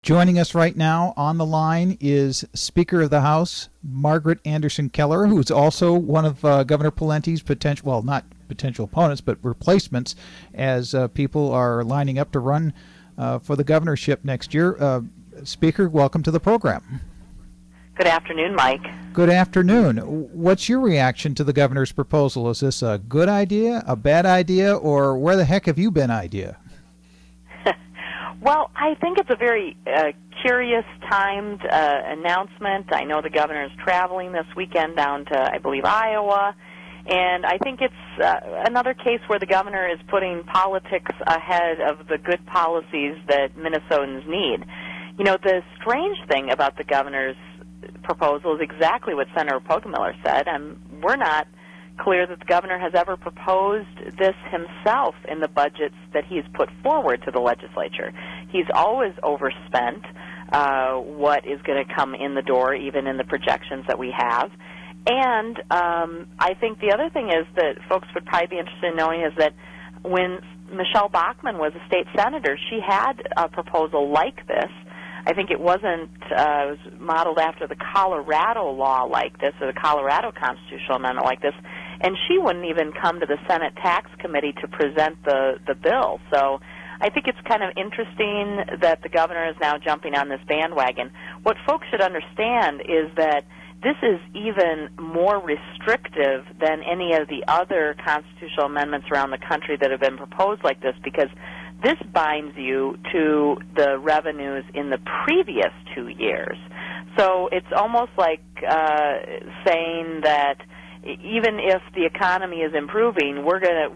Joining us right now on the line is Speaker of the House, Margaret Anderson Kelliher, who is also one of Governor Pawlenty's potential, well, not potential opponents, but replacements as people are lining up to run for the governorship next year. Speaker, welcome to the program. Good afternoon, Mike. Good afternoon. What's your reaction to the governor's proposal? Is this a good idea, a bad idea, or where the heck have you been idea? Well, I think it's a very curious timed announcement. I know the governor is traveling this weekend down to, I believe, Iowa, and I think it's another case where the governor is putting politics ahead of the good policies that Minnesotans need. You know, the strange thing about the governor's proposal is exactly what Senator Pogemiller said, and we're not clear that the governor has ever proposed this himself in the budgets that he's put forward to the legislature. He's always overspent what is going to come in the door, even in the projections that we have. And I think the other thing is that folks would probably be interested in knowing is that when Michelle Bachmann was a state senator, she had a proposal like this. I think it wasn't it was modeled after the Colorado law like this, or the Colorado constitutional amendment like this, and she wouldn't even come to the Senate Tax Committee to present the bill. So I think it's kind of interesting that the governor is now jumping on this bandwagon. What folks should understand is that this is even more restrictive than any of the other constitutional amendments around the country that have been proposed like this, because this binds you to the revenues in the previous 2 years. So it's almost like saying that even if the economy is improving,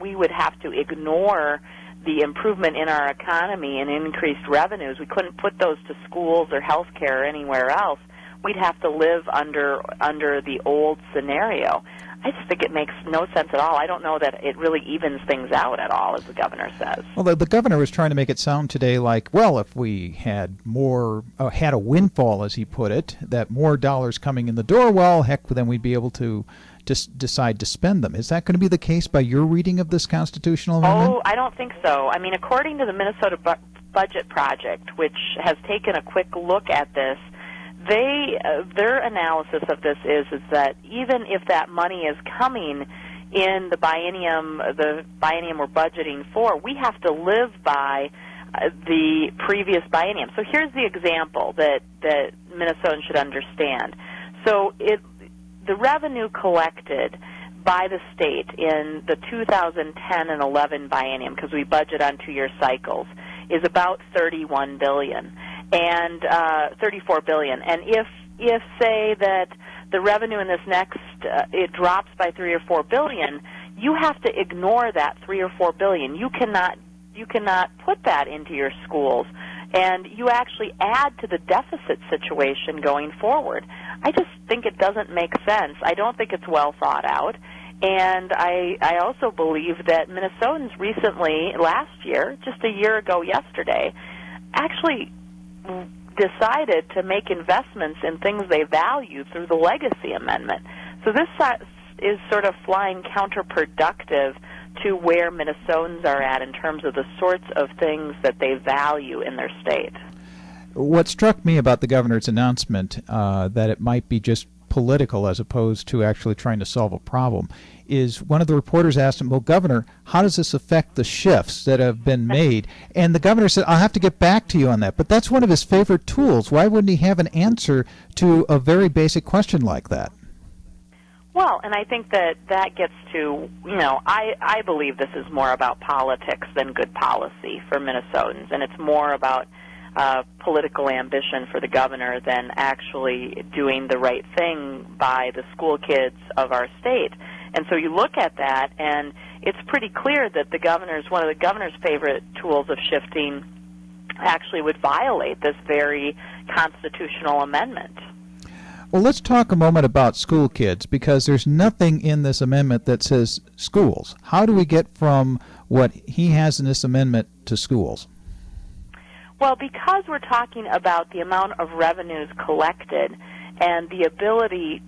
we would have to ignore the improvement in our economy and increased revenues. We couldn't put those to schools or health care or anywhere else. We'd have to live under the old scenario. I just think it makes no sense at all. I don't know that it really evens things out at all, as the governor says. Well, the governor was trying to make it sound today like, well, if we had more, had a windfall, as he put it, that more dollars coming in the door, well, heck, then we'd be able to just decide to spend them. Is that going to be the case by your reading of this constitutional amendment? Oh, I don't think so. I mean, according to the Minnesota Budget Project, which has taken a quick look at this, their analysis of this is that even if that money is coming in the biennium we're budgeting for, we have to live by the previous biennium. So here's the example that Minnesotans should understand. So the revenue collected by the state in the 2010 and 11 biennium, because we budget on 2-year cycles, is about $31 billion. And $34 billion. And if say that the revenue in this next it drops by $3 or $4 billion, you have to ignore that $3 or $4 billion. You cannot put that into your schools, and you actually add to the deficit situation going forward. I just think it doesn't make sense. I don't think it's well thought out. And I also believe that Minnesotans recently, last year, just a year ago yesterday, actually decided to make investments in things they value through the legacy amendment. So this is sort of flying counterproductive to where Minnesotans are at in terms of the sorts of things that they value in their state. What struck me about the governor's announcement, that it might be just political as opposed to actually trying to solve a problem, is one of the reporters asked him, well, Governor, how does this affect the shifts that have been made? And the governor said, I'll have to get back to you on that. But that's one of his favorite tools. Why wouldn't he have an answer to a very basic question like that? Well, and I think that gets to, I believe this is more about politics than good policy for Minnesotans, and it's more about political ambition for the governor than actually doing the right thing by the school kids of our state. And so you look at that, and it's pretty clear that one of the governor's favorite tools of shifting actually would violate this very constitutional amendment. Well, let's talk a moment about school kids, because there's nothing in this amendment that says schools. How do we get from what he has in this amendment to schools? Well, because we're talking about the amount of revenues collected and the ability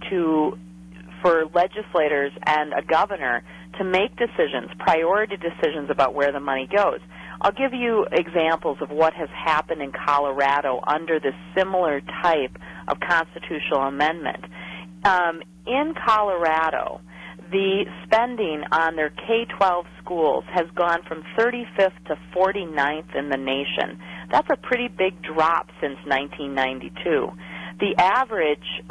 for legislators and a governor to make decisions, priority decisions about where the money goes. I'll give you examples of what has happened in Colorado under this similar type of constitutional amendment. In Colorado, the spending on their K-12 schools has gone from 35th to 49th in the nation. That's a pretty big drop since 1992. The average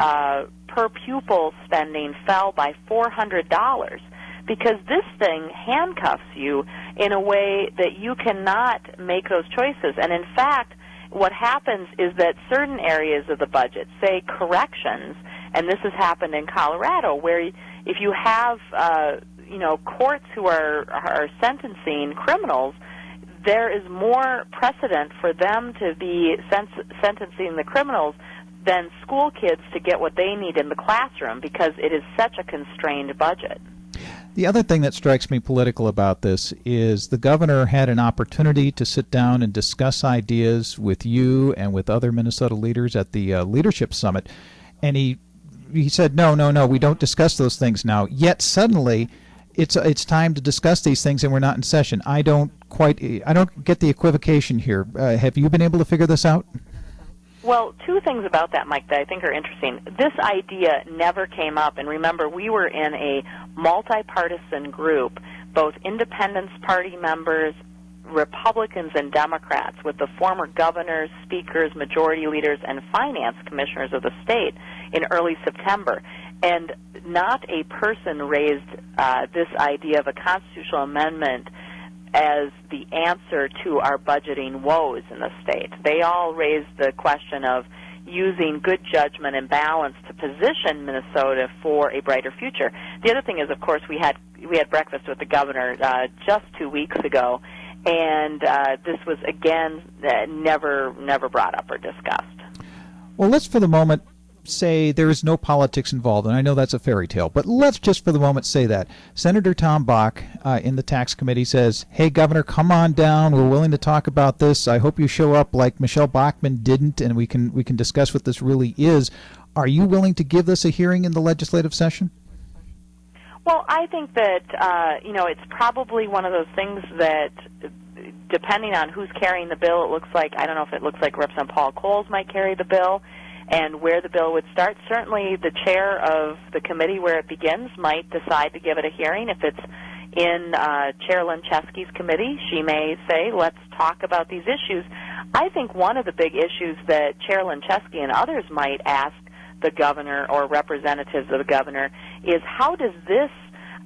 per pupil spending fell by $400 because this thing handcuffs you in a way that you cannot make those choices. And in fact, what happens is that certain areas of the budget, say corrections, and this has happened in Colorado, where if you have courts who are sentencing criminals, there is more precedent for them to be sentencing the criminals than school kids to get what they need in the classroom because it is such a constrained budget. The other thing that strikes me political about this is the governor had an opportunity to sit down and discuss ideas with you and with other Minnesota leaders at the Leadership Summit, and he said, no, we don't discuss those things now. Yet suddenly, it's time to discuss these things, and we're not in session. I don't get the equivocation here. Have you been able to figure this out? Well, two things about that, Mike, that I think are interesting. This idea never came up, and remember, we were in a multi-partisan group, both Independence Party members, Republicans and Democrats, with the former governors, speakers, majority leaders, and finance commissioners of the state in early September. And not a person raised this idea of a constitutional amendment as the answer to our budgeting woes in the state. They all raised the question of using good judgment and balance to position Minnesota for a brighter future. The other thing is, of course, we had breakfast with the governor just 2 weeks ago, and this was, again, never brought up or discussed. Well, let's for the moment say there is no politics involved, and I know that's a fairy tale, but let's just for the moment say that. Senator Tom Bach in the Tax Committee says, hey, Governor, come on down. We're willing to talk about this. I hope you show up like Michelle Bachmann didn't, and we can discuss what this really is. Are you willing to give this a hearing in the legislative session? Well, I think that, it's probably one of those things that, depending on who's carrying the bill, it looks like, I don't know if it looks like Representative Paul Coles might carry the bill, and where the bill would start. Certainly the chair of the committee where it begins might decide to give it a hearing. If it's in Chair Lenchesky's committee, she may say, let's talk about these issues. I think one of the big issues that Chair Lenchesky and others might ask the governor or representatives of the governor is, how does this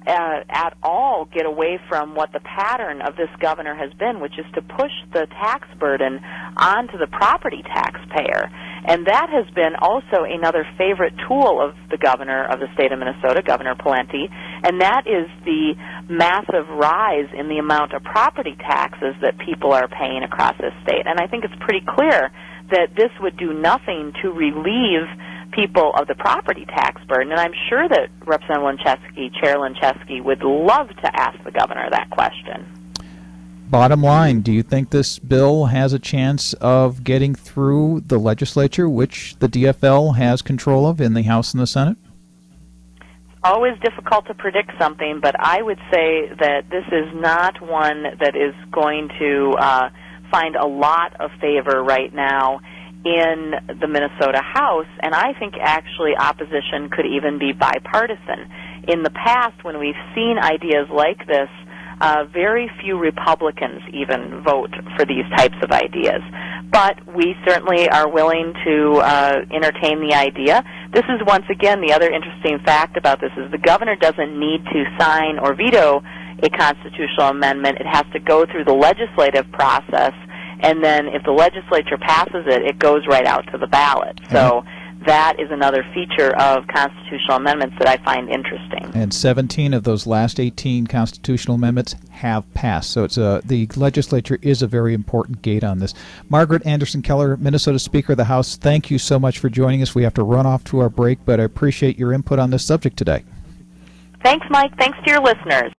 at all get away from what the pattern of this governor has been, which is to push the tax burden onto the property taxpayer. And that has been also another favorite tool of the governor of the state of Minnesota, Govenor Pawlenty, and that is the massive rise in the amount of property taxes that people are paying across this state. And I think it's pretty clear that this would do nothing to relieve people of the property tax burden, and I'm sure that Representative Lenchesky, Chair Lenchesky, would love to ask the governor that question. Bottom line, do you think this bill has a chance of getting through the legislature, which the DFL has control of in the House and the Senate? It's always difficult to predict something, but I would say that this is not one that is going to find a lot of favor right now in the Minnesota House, and I think actually opposition could even be bipartisan. In the past, when we've seen ideas like this, very few Republicans even vote for these types of ideas. But we certainly are willing to entertain the idea. This is, once again, the other interesting fact about this is the governor doesn't need to sign or veto a constitutional amendment. It has to go through the legislative process, and then if the legislature passes it, it goes right out to the ballot. So that is another feature of constitutional amendments that I find interesting. And 17 of those last 18 constitutional amendments have passed. So it's the legislature is a very important gate on this. Margaret Anderson Kelliher, Minnesota Speaker of the House, thank you so much for joining us. We have to run off to our break, but I appreciate your input on this subject today. Thanks, Mike. Thanks to your listeners.